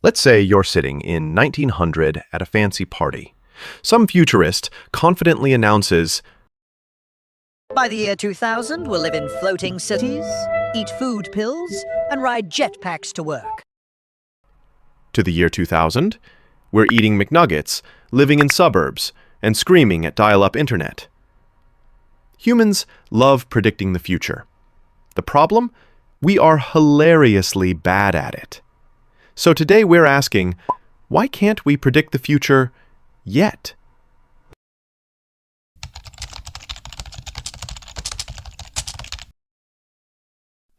Let's say you're sitting in 1900 at a fancy party. Some futurist confidently announces, By the year 2000, we'll live in floating cities, eat food pills, and ride jetpacks to work. to the year 2000, we're eating McNuggets, living in suburbs, and screaming at dial-up internet. Humans love predicting the future. The problem? We are hilariously bad at it. So today we're asking, why can't we predict the future yet?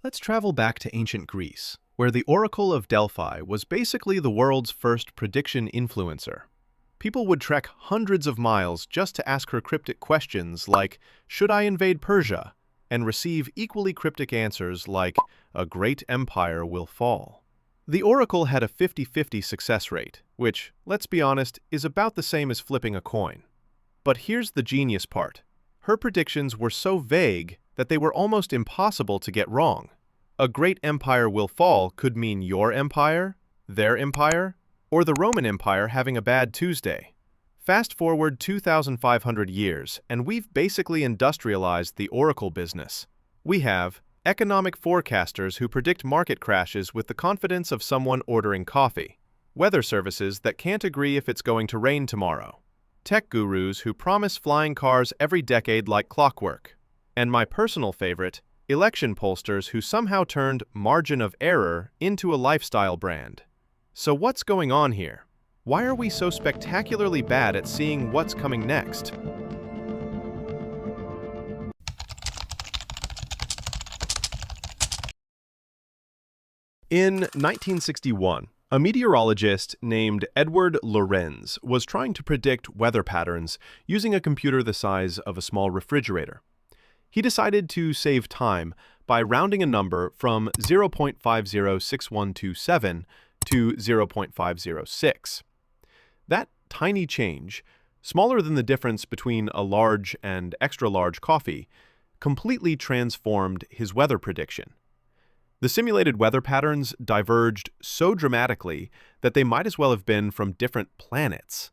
Let's travel back to ancient Greece, where the Oracle of Delphi was basically the world's first prediction influencer. People would trek hundreds of miles just to ask her cryptic questions like, should I invade Persia? And receive equally cryptic answers like, a great empire will fall. The Oracle had a 50-50 success rate, which, let's be honest, is about the same as flipping a coin. But here's the genius part. Her predictions were so vague that they were almost impossible to get wrong. A great empire will fall could mean your empire, their empire, or the Roman Empire having a bad Tuesday. Fast forward 2,500 years, and we've basically industrialized the oracle business. We have economic forecasters who predict market crashes with the confidence of someone ordering coffee, weather services that can't agree if it's going to rain tomorrow, tech gurus who promise flying cars every decade like clockwork, and my personal favorite, election pollsters who somehow turned margin of error into a lifestyle brand. So what's going on here? Why are we so spectacularly bad at seeing what's coming next? In 1961, a meteorologist named Edward Lorenz was trying to predict weather patterns using a computer the size of a small refrigerator. He decided to save time by rounding a number from 0.506127 to 0.506. That tiny change, smaller than the difference between a large and extra-large coffee, completely transformed his weather prediction. The simulated weather patterns diverged so dramatically that they might as well have been from different planets.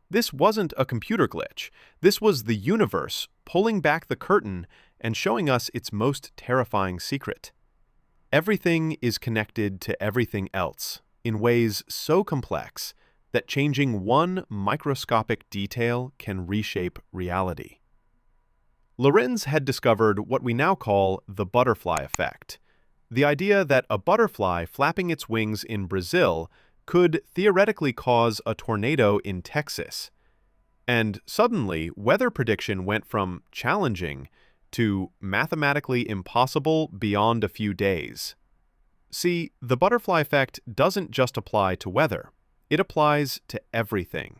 This wasn't a computer glitch. This was the universe pulling back the curtain and showing us its most terrifying secret. Everything is connected to everything else in ways so complex that changing one microscopic detail can reshape reality. Lorenz had discovered what we now call the butterfly effect, the idea that a butterfly flapping its wings in Brazil could theoretically cause a tornado in Texas. And suddenly, weather prediction went from challenging to mathematically impossible beyond a few days. See, the butterfly effect doesn't just apply to weather. It applies to everything.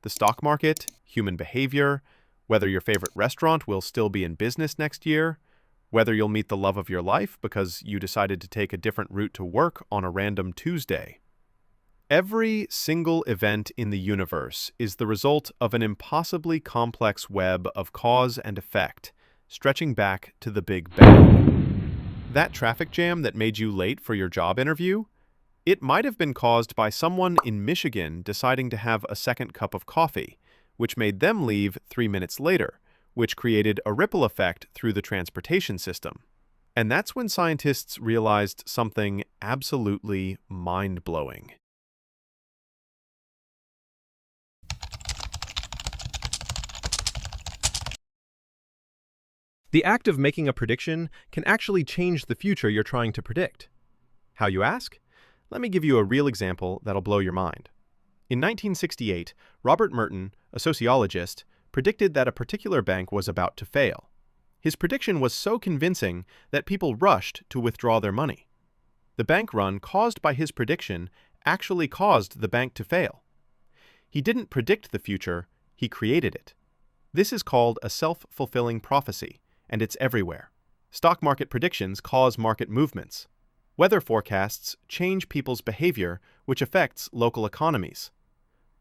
The stock market, human behavior, whether your favorite restaurant will still be in business next year, whether you'll meet the love of your life because you decided to take a different route to work on a random Tuesday. Every single event in the universe is the result of an impossibly complex web of cause and effect, stretching back to the Big Bang. That traffic jam that made you late for your job interview? It might have been caused by someone in Michigan deciding to have a second cup of coffee, which made them leave 3 minutes later, which created a ripple effect through the transportation system. And that's when scientists realized something absolutely mind-blowing. The act of making a prediction can actually change the future you're trying to predict. How, you ask? Let me give you a real example that'll blow your mind. In 1968, Robert Merton, a sociologist, predicted that a particular bank was about to fail. His prediction was so convincing that people rushed to withdraw their money. The bank run caused by his prediction actually caused the bank to fail. He didn't predict the future, he created it. This is called a self-fulfilling prophecy, and it's everywhere. Stock market predictions cause market movements. Weather forecasts change people's behavior, which affects local economies.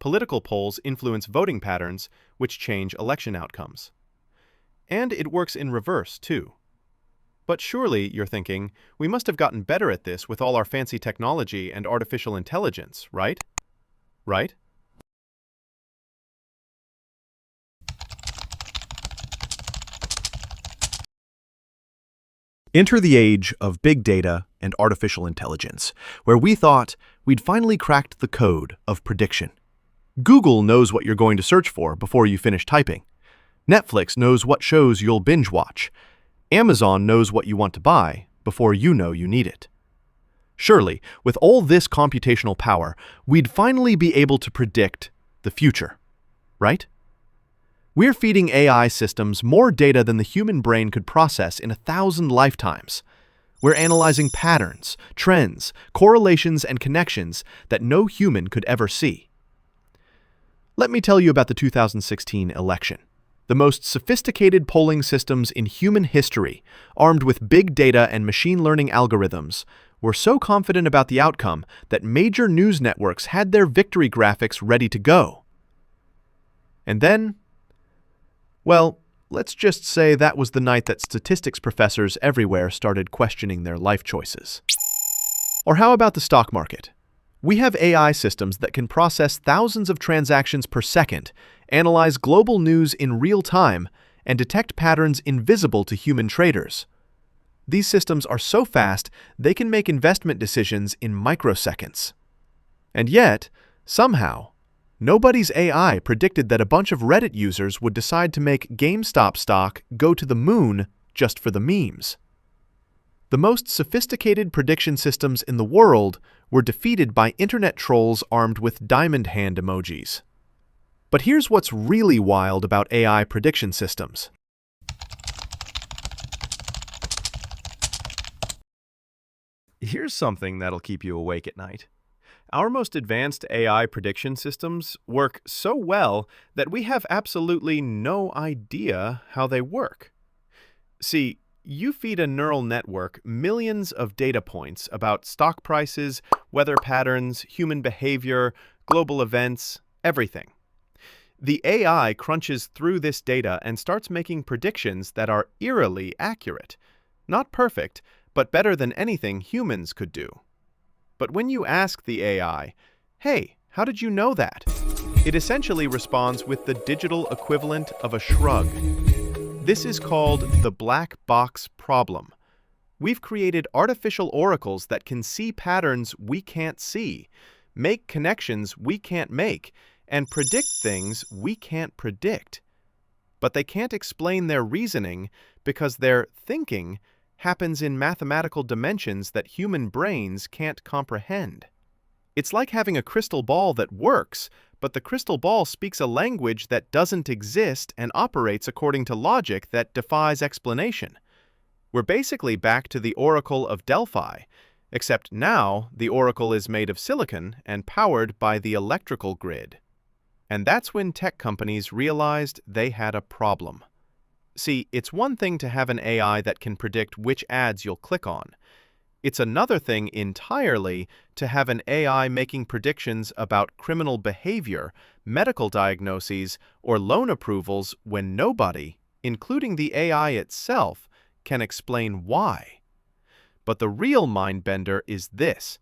Political polls influence voting patterns, which change election outcomes. And it works in reverse, too. But surely, you're thinking, we must have gotten better at this with all our fancy technology and artificial intelligence, right? Right? Enter the age of big data and artificial intelligence, where we thought we'd finally cracked the code of prediction. Google knows what you're going to search for before you finish typing. Netflix knows what shows you'll binge watch. Amazon knows what you want to buy before you know you need it. Surely, with all this computational power, we'd finally be able to predict the future, right? We're feeding AI systems more data than the human brain could process in 1,000 lifetimes. We're analyzing patterns, trends, correlations, and connections that no human could ever see. Let me tell you about the 2016 election. The most sophisticated polling systems in human history, armed with big data and machine learning algorithms, were so confident about the outcome that major news networks had their victory graphics ready to go. And then, well, let's just say that was the night that statistics professors everywhere started questioning their life choices. Or how about the stock market? We have AI systems that can process thousands of transactions per second, analyze global news in real time, and detect patterns invisible to human traders. These systems are so fast, they can make investment decisions in microseconds. And yet, somehow, nobody's AI predicted that a bunch of Reddit users would decide to make GameStop stock go to the moon just for the memes. The most sophisticated prediction systems in the world were defeated by internet trolls armed with diamond hand emojis. But here's what's really wild about AI prediction systems. Here's something that'll keep you awake at night. Our most advanced AI prediction systems work so well that we have absolutely no idea how they work. See, you feed a neural network millions of data points about stock prices, weather patterns, human behavior, global events, everything. The AI crunches through this data and starts making predictions that are eerily accurate. Not perfect, but better than anything humans could do. But when you ask the AI, "Hey, how did you know that?" it essentially responds with the digital equivalent of a shrug. This is called the black box problem. We've created artificial oracles that can see patterns we can't see, make connections we can't make, and predict things we can't predict. But they can't explain their reasoning because their thinking happens in mathematical dimensions that human brains can't comprehend. It's like having a crystal ball that works, but the crystal ball speaks a language that doesn't exist and operates according to logic that defies explanation. We're basically back to the Oracle of Delphi, except now the oracle is made of silicon and powered by the electrical grid. And that's when tech companies realized they had a problem. See, it's one thing to have an AI that can predict which ads you'll click on. It's another thing entirely to have an AI making predictions about criminal behavior, medical diagnoses, or loan approvals when nobody, including the AI itself, can explain why. But the real mind-bender is this.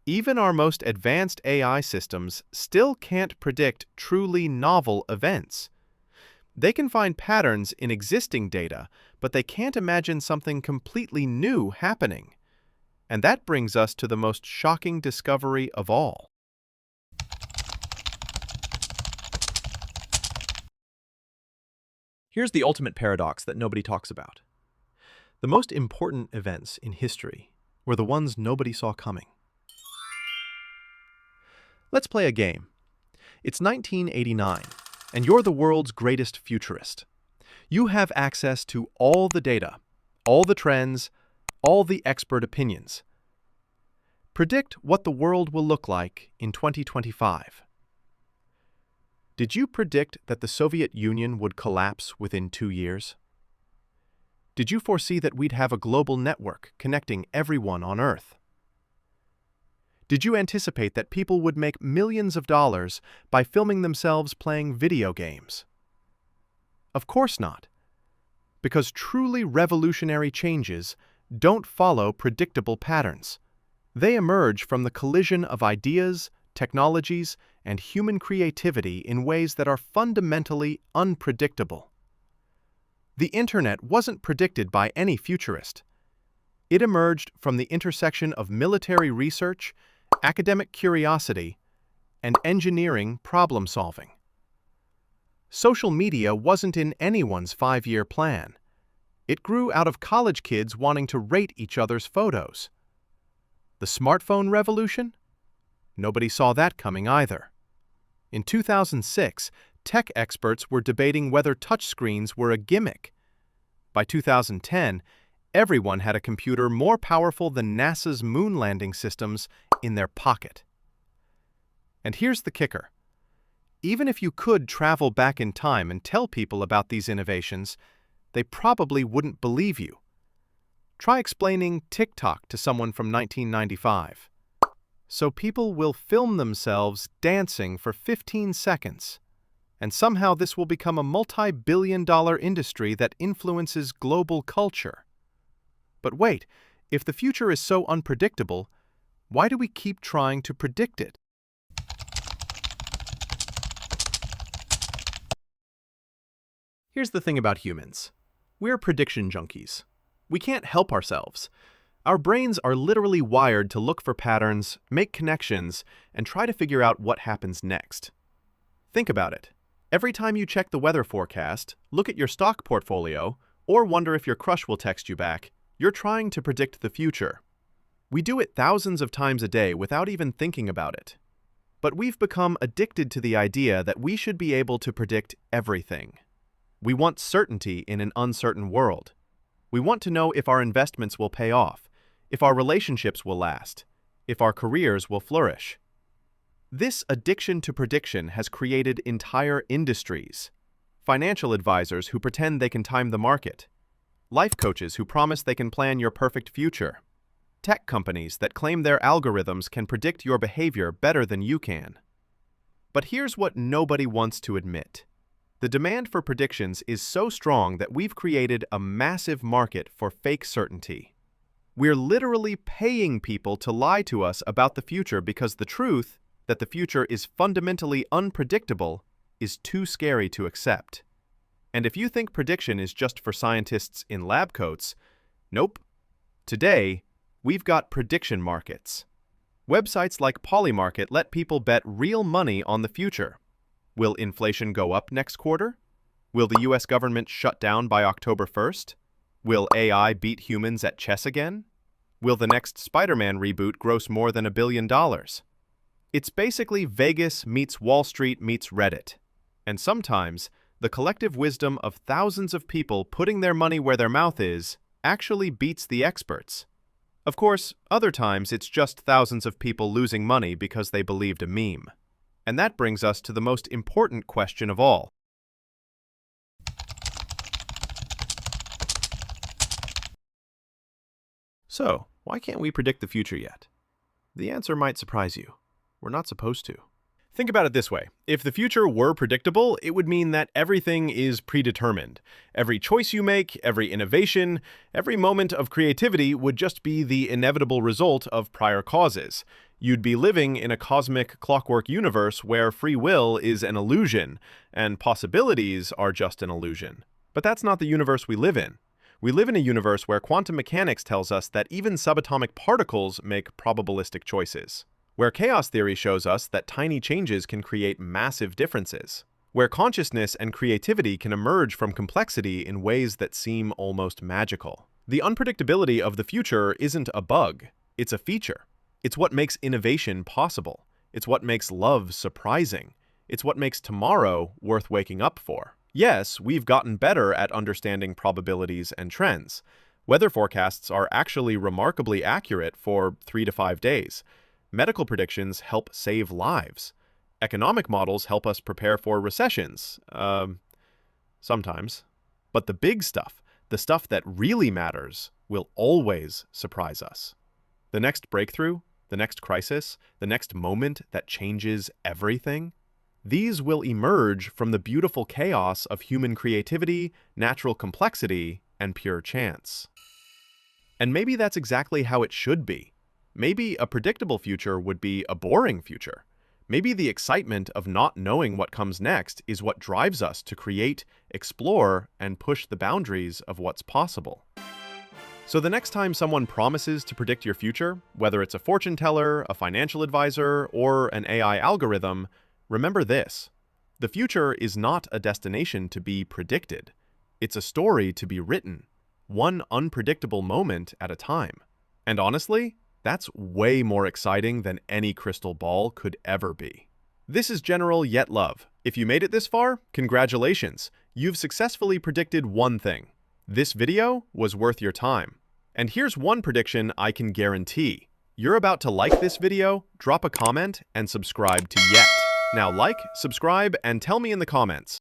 Even our most advanced AI systems still can't predict truly novel events. They can find patterns in existing data, but they can't imagine something completely new happening. And that brings us to the most shocking discovery of all. Here's the ultimate paradox that nobody talks about. The most important events in history were the ones nobody saw coming. Let's play a game. It's 1989, and you're the world's greatest futurist. You have access to all the data, all the trends, all the expert opinions. Predict what the world will look like in 2025. Did you predict that the Soviet Union would collapse within 2 years? Did you foresee that we'd have a global network connecting everyone on Earth? Did you anticipate that people would make millions of dollars by filming themselves playing video games? Of course not. because truly revolutionary changes don't follow predictable patterns. They emerge from the collision of ideas, technologies, and human creativity in ways that are fundamentally unpredictable. The Internet wasn't predicted by any futurist. It emerged from the intersection of military research, academic curiosity, and engineering problem-solving. Social media wasn't in anyone's five-year plan. It grew out of college kids wanting to rate each other's photos. The smartphone revolution? Nobody saw that coming either. In 2006, tech experts were debating whether touchscreens were a gimmick. By 2010, everyone had a computer more powerful than NASA's moon landing systems in their pocket. And here's the kicker. Even if you could travel back in time and tell people about these innovations, they probably wouldn't believe you. Try explaining TikTok to someone from 1995. So people will film themselves dancing for 15 seconds, and somehow this will become a multi-billion-dollar industry that influences global culture. But wait, if the future is so unpredictable, why do we keep trying to predict it? Here's the thing about humans. We're prediction junkies. We can't help ourselves. Our brains are literally wired to look for patterns, make connections, and try to figure out what happens next. Think about it. Every time you check the weather forecast, look at your stock portfolio, or wonder if your crush will text you back, you're trying to predict the future. We do it thousands of times a day without even thinking about it. But we've become addicted to the idea that we should be able to predict everything. We want certainty in an uncertain world. We want to know if our investments will pay off, if our relationships will last, if our careers will flourish. This addiction to prediction has created entire industries. Financial advisors who pretend they can time the market. Life coaches who promise they can plan your perfect future. Tech companies that claim their algorithms can predict your behavior better than you can. But here's what nobody wants to admit. The demand for predictions is so strong that we've created a massive market for fake certainty. We're literally paying people to lie to us about the future because the truth, that the future is fundamentally unpredictable, is too scary to accept. And if you think prediction is just for scientists in lab coats, nope. Today, we've got prediction markets. Websites like Polymarket let people bet real money on the future. Will inflation go up next quarter? Will the US government shut down by October 1st? Will AI beat humans at chess again? Will the next Spider-Man reboot gross more than $1 billion? It's basically Vegas meets Wall Street meets Reddit. And sometimes, the collective wisdom of thousands of people putting their money where their mouth is actually beats the experts. Of course, other times it's just thousands of people losing money because they believed a meme. And that brings us to the most important question of all. So, why can't we predict the future yet? The answer might surprise you. We're not supposed to. Think about it this way. If the future were predictable, it would mean that everything is predetermined. Every choice you make, every innovation, every moment of creativity would just be the inevitable result of prior causes. You'd be living in a cosmic clockwork universe where free will is an illusion, and possibilities are just an illusion. But that's not the universe we live in. We live in a universe where quantum mechanics tells us that even subatomic particles make probabilistic choices. Where chaos theory shows us that tiny changes can create massive differences. Where consciousness and creativity can emerge from complexity in ways that seem almost magical. The unpredictability of the future isn't a bug, it's a feature. It's what makes innovation possible. It's what makes love surprising. It's what makes tomorrow worth waking up for. Yes, we've gotten better at understanding probabilities and trends. Weather forecasts are actually remarkably accurate for 3 to 5 days. Medical predictions help save lives. Economic models help us prepare for recessions. Sometimes. But the big stuff, the stuff that really matters, will always surprise us. The next breakthrough, the next crisis, the next moment that changes everything, These will emerge from the beautiful chaos of human creativity, natural complexity, and pure chance. And maybe that's exactly how it should be. Maybe a predictable future would be a boring future. Maybe the excitement of not knowing what comes next is what drives us to create, explore, and push the boundaries of what's possible. So the next time someone promises to predict your future, whether it's a fortune teller, a financial advisor, or an AI algorithm, remember this: the future is not a destination to be predicted. It's a story to be written, one unpredictable moment at a time. And honestly, that's way more exciting than any crystal ball could ever be. This is General Yet Love. If you made it this far, congratulations! You've successfully predicted one thing. This video was worth your time. And here's one prediction I can guarantee. You're about to like this video, drop a comment, and subscribe to Yet. Now like, subscribe, and tell me in the comments.